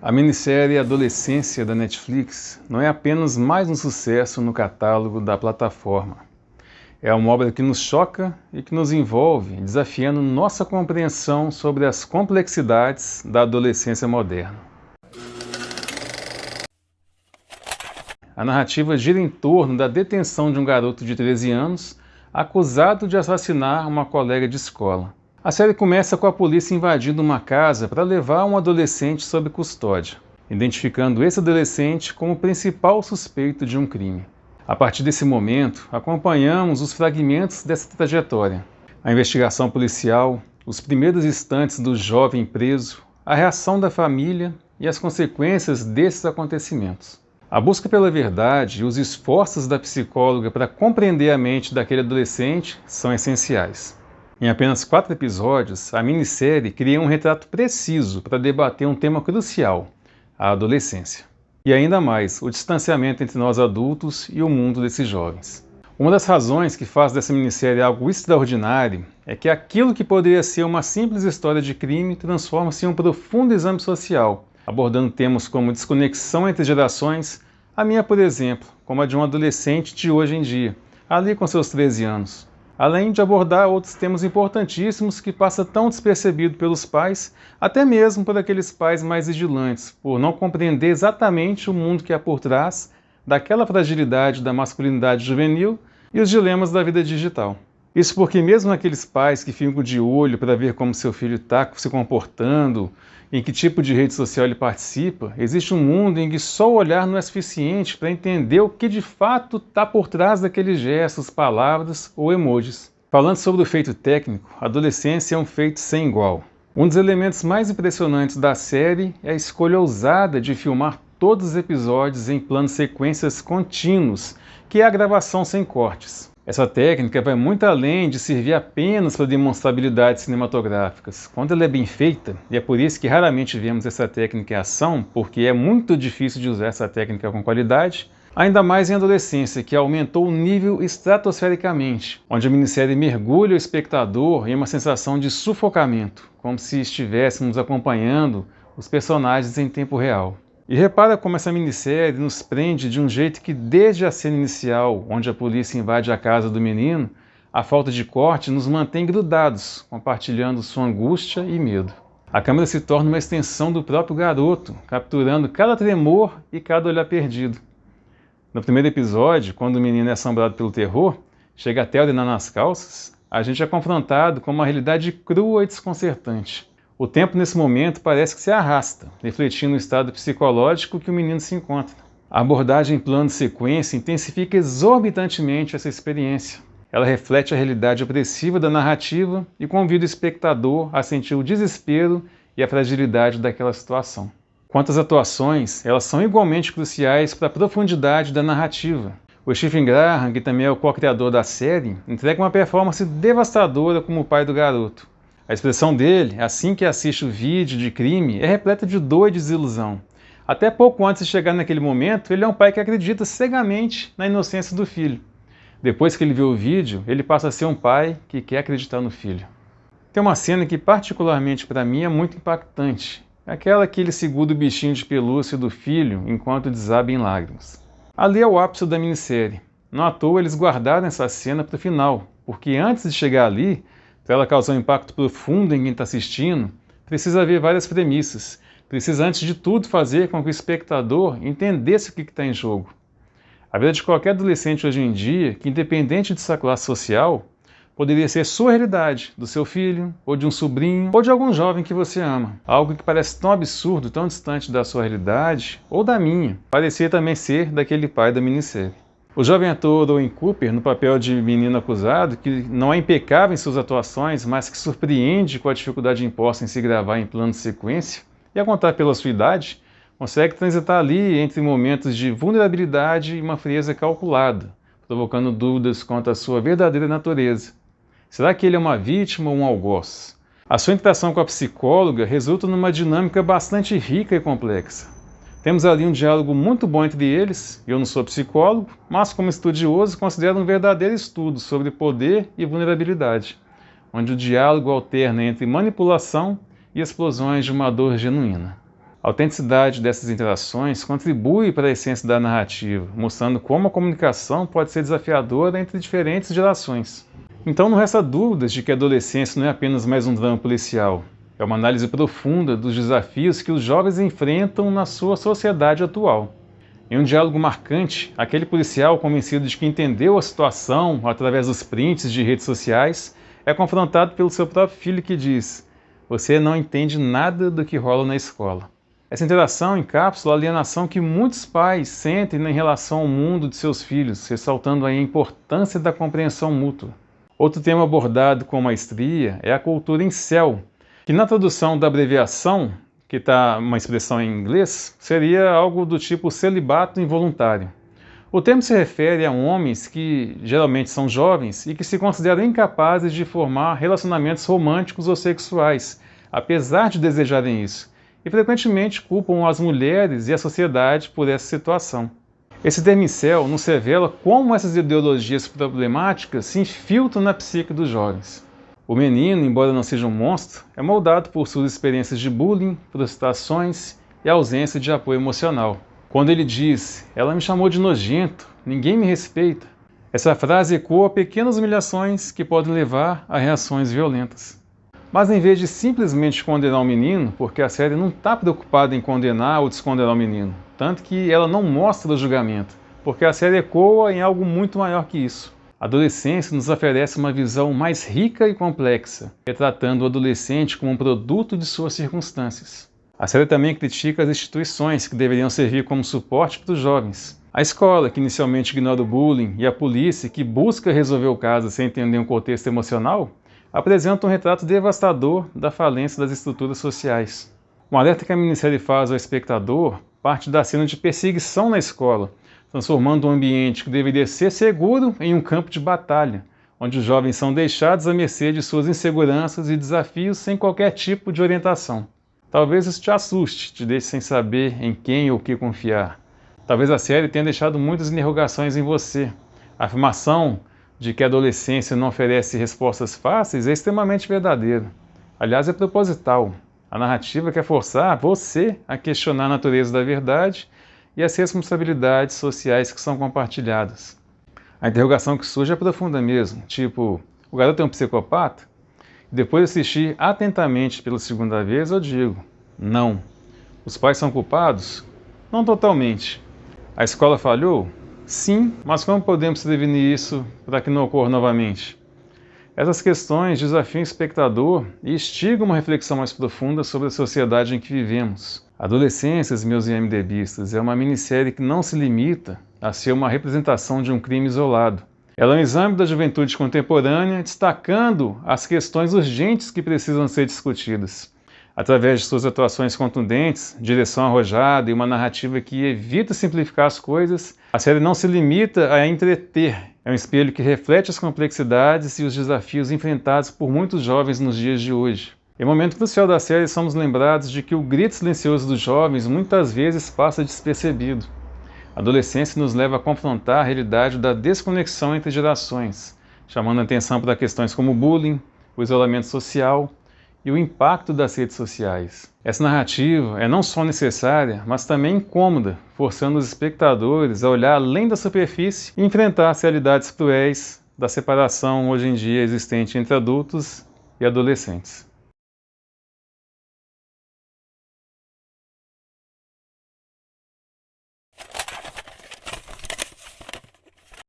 A minissérie Adolescência da Netflix não é apenas mais um sucesso no catálogo da plataforma. É uma obra que nos choca e que nos envolve, desafiando nossa compreensão sobre as complexidades da adolescência moderna. A narrativa gira em torno da detenção de um garoto de 13 anos acusado de assassinar uma colega de escola. A série começa com a polícia invadindo uma casa para levar um adolescente sob custódia, identificando esse adolescente como o principal suspeito de um crime. A partir desse momento, acompanhamos os fragmentos dessa trajetória. A investigação policial, os primeiros instantes do jovem preso, a reação da família e as consequências desses acontecimentos. A busca pela verdade e os esforços da psicóloga para compreender a mente daquele adolescente são essenciais. Em apenas 4 episódios, a minissérie cria um retrato preciso para debater um tema crucial, a adolescência. E ainda mais, o distanciamento entre nós adultos e o mundo desses jovens. Uma das razões que faz dessa minissérie algo extraordinário é que aquilo que poderia ser uma simples história de crime transforma-se em um profundo exame social, abordando temas como desconexão entre gerações, a minha, por exemplo, como a de um adolescente de hoje em dia, ali com seus 13 anos. Além de abordar outros temas importantíssimos que passam tão despercebido pelos pais, até mesmo por aqueles pais mais vigilantes, por não compreender exatamente o mundo que há por trás daquela fragilidade da masculinidade juvenil e os dilemas da vida digital. Isso porque mesmo aqueles pais que ficam de olho para ver como seu filho está se comportando, em que tipo de rede social ele participa, existe um mundo em que só o olhar não é suficiente para entender o que de fato está por trás daqueles gestos, palavras ou emojis. Falando sobre o feito técnico, a adolescência é um feito sem igual. Um dos elementos mais impressionantes da série é a escolha ousada de filmar todos os episódios em planos sequências contínuos, que é a gravação sem cortes. Essa técnica vai muito além de servir apenas para demonstrar habilidades cinematográficas. Quando ela é bem feita, e é por isso que raramente vemos essa técnica em ação, porque é muito difícil de usar essa técnica com qualidade, ainda mais em adolescência, que aumentou o nível estratosfericamente, onde a minissérie mergulha o espectador em uma sensação de sufocamento, como se estivéssemos acompanhando os personagens em tempo real. E repara como essa minissérie nos prende de um jeito que desde a cena inicial, onde a polícia invade a casa do menino, a falta de corte nos mantém grudados, compartilhando sua angústia e medo. A câmera se torna uma extensão do próprio garoto, capturando cada tremor e cada olhar perdido. No primeiro episódio, quando o menino é assombrado pelo terror, chega até a urinar nas calças, a gente é confrontado com uma realidade crua e desconcertante. O tempo nesse momento parece que se arrasta, refletindo o estado psicológico que o menino se encontra. A abordagem em plano de sequência intensifica exorbitantemente essa experiência. Ela reflete a realidade opressiva da narrativa e convida o espectador a sentir o desespero e a fragilidade daquela situação. Quanto às atuações, elas são igualmente cruciais para a profundidade da narrativa. O Stephen Graham, que também é o co-criador da série, entrega uma performance devastadora como o pai do garoto. A expressão dele, assim que assiste o vídeo de crime, é repleta de dor e desilusão. Até pouco antes de chegar naquele momento, ele é um pai que acredita cegamente na inocência do filho. Depois que ele vê o vídeo, ele passa a ser um pai que quer acreditar no filho. Tem uma cena que particularmente para mim é muito impactante. É aquela que ele segura o bichinho de pelúcia do filho enquanto desaba em lágrimas. Ali é o ápice da minissérie. Não à toa eles guardaram essa cena para o final, porque antes de chegar ali, para ela causar um impacto profundo em quem está assistindo, precisa haver várias premissas. Precisa, antes de tudo, fazer com que o espectador entendesse o que está em jogo. A vida de qualquer adolescente hoje em dia, que independente de sua classe social, poderia ser sua realidade, do seu filho, ou de um sobrinho, ou de algum jovem que você ama. Algo que parece tão absurdo, tão distante da sua realidade, ou da minha, parecia também ser daquele pai da minissérie. O jovem ator Owen Cooper, no papel de menino acusado, que não é impecável em suas atuações, mas que surpreende com a dificuldade imposta em se gravar em plano de sequência, e a contar pela sua idade, consegue transitar ali entre momentos de vulnerabilidade e uma frieza calculada, provocando dúvidas quanto à sua verdadeira natureza. Será que ele é uma vítima ou um algoz? A sua interação com a psicóloga resulta numa dinâmica bastante rica e complexa. Temos ali um diálogo muito bom entre eles. Eu não sou psicólogo, mas como estudioso considero um verdadeiro estudo sobre poder e vulnerabilidade, onde o diálogo alterna entre manipulação e explosões de uma dor genuína. A autenticidade dessas interações contribui para a essência da narrativa, mostrando como a comunicação pode ser desafiadora entre diferentes gerações. Então não resta dúvidas de que a adolescência não é apenas mais um drama policial. É uma análise profunda dos desafios que os jovens enfrentam na sua sociedade atual. Em um diálogo marcante, aquele policial convencido de que entendeu a situação através dos prints de redes sociais é confrontado pelo seu próprio filho que diz: "Você não entende nada do que rola na escola." Essa interação encapsula a alienação que muitos pais sentem em relação ao mundo de seus filhos, ressaltando aí a importância da compreensão mútua. Outro tema abordado com maestria é a cultura incel, que na tradução da abreviação, que está uma expressão em inglês, seria algo do tipo celibato involuntário. O termo se refere a homens que geralmente são jovens e que se consideram incapazes de formar relacionamentos românticos ou sexuais, apesar de desejarem isso, e frequentemente culpam as mulheres e a sociedade por essa situação. Esse termo incel nos revela como essas ideologias problemáticas se infiltram na psique dos jovens. O menino, embora não seja um monstro, é moldado por suas experiências de bullying, frustrações e ausência de apoio emocional. Quando ele diz: "Ela me chamou de nojento, ninguém me respeita", essa frase ecoa pequenas humilhações que podem levar a reações violentas. Mas em vez de simplesmente condenar o menino, porque a série não está preocupada em condenar ou descondenar o menino, tanto que ela não mostra o julgamento, porque a série ecoa em algo muito maior que isso. A adolescência nos oferece uma visão mais rica e complexa, retratando o adolescente como um produto de suas circunstâncias. A série também critica as instituições que deveriam servir como suporte para os jovens. A escola, que inicialmente ignora o bullying, e a polícia, que busca resolver o caso sem entender um contexto emocional, apresenta um retrato devastador da falência das estruturas sociais. Um alerta que a minissérie faz ao espectador parte da cena de perseguição na escola, transformando um ambiente que deveria ser seguro em um campo de batalha, onde os jovens são deixados à mercê de suas inseguranças e desafios sem qualquer tipo de orientação. Talvez isso te assuste, te deixe sem saber em quem ou o que confiar. Talvez a série tenha deixado muitas interrogações em você. A afirmação de que a adolescência não oferece respostas fáceis é extremamente verdadeira. Aliás, é proposital. A narrativa quer forçar você a questionar a natureza da verdade e as responsabilidades sociais que são compartilhadas. A interrogação que surge é profunda mesmo, tipo: o garoto é um psicopata? Depois de assistir atentamente pela segunda vez, eu digo: não. Os pais são culpados? Não totalmente. A escola falhou? Sim, mas como podemos prevenir isso para que não ocorra novamente? Essas questões desafiam o espectador e instigam uma reflexão mais profunda sobre a sociedade em que vivemos. Adolescências, meus IMDbistas, é uma minissérie que não se limita a ser uma representação de um crime isolado. Ela é um exame da juventude contemporânea, destacando as questões urgentes que precisam ser discutidas. Através de suas atuações contundentes, direção arrojada e uma narrativa que evita simplificar as coisas, a série não se limita a entreter. É um espelho que reflete as complexidades e os desafios enfrentados por muitos jovens nos dias de hoje. Em um momento crucial da série, somos lembrados de que o grito silencioso dos jovens muitas vezes passa despercebido. A adolescência nos leva a confrontar a realidade da desconexão entre gerações, chamando a atenção para questões como o bullying, o isolamento social e o impacto das redes sociais. Essa narrativa é não só necessária, mas também incômoda, forçando os espectadores a olhar além da superfície e enfrentar as realidades cruéis da separação hoje em dia existente entre adultos e adolescentes.